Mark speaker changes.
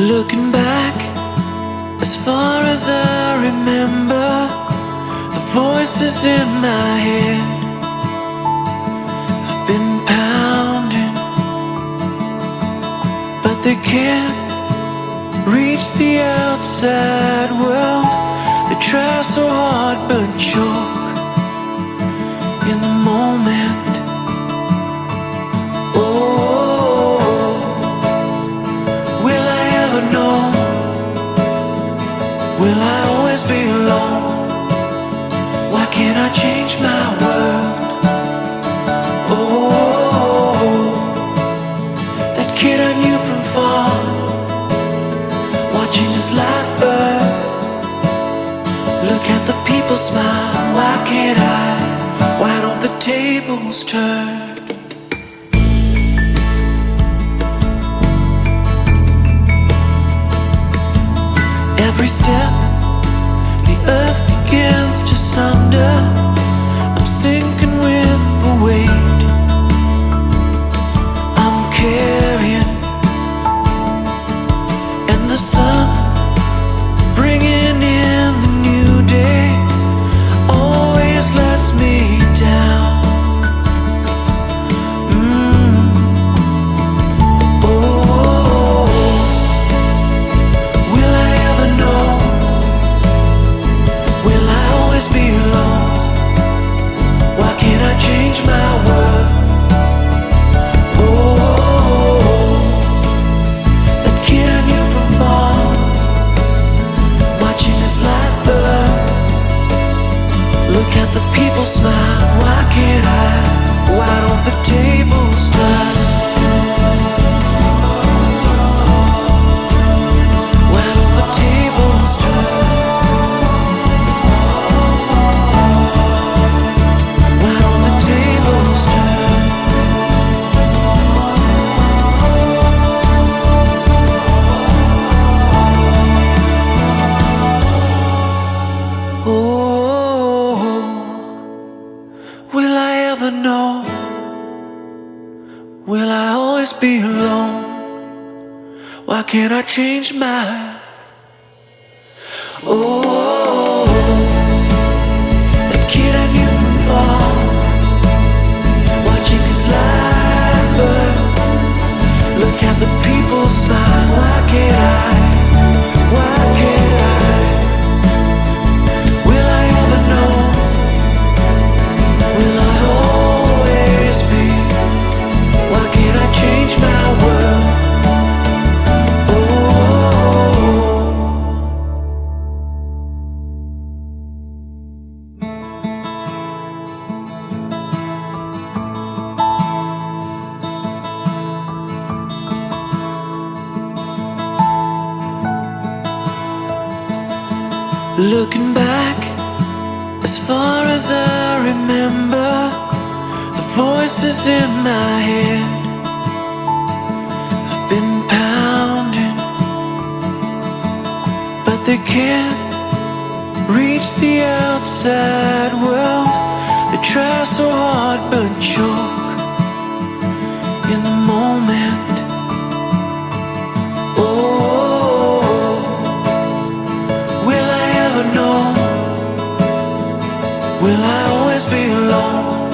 Speaker 1: Looking back, as far as I remember, the voices in my head have been pounding, but they can't reach the outside world. They try so hard but choke in the moment. Oh, will I ever know? Will I always be alone? Why can't I change my world? Oh, that kid I knew from far, watching his life burn. Look at the people smile. Why can't I? Why don't the tables turn? Every step, the earth begins to sunder. I'm sinking with the weight I'm carrying, and the sun bringing in the new day always lets me down. Change my world. Oh, that kid I knew from far, watching his life burn. Look at the people smile. Why can't I? Why don't the tables turn? Why don't the tables turn? Will I always be alone? Why can't I change my? Oh, that kid I knew from far, watching his life burn. Look at the people smile. Why can't I? Why can't I? Will I ever know? Will I always be? Why can't I change my world? Looking back, as far as I remember, the voices in my head have been pounding, but they can't reach the outside world. They try so hard but choke in the moment. Oh, will I ever know? Will I always be alone?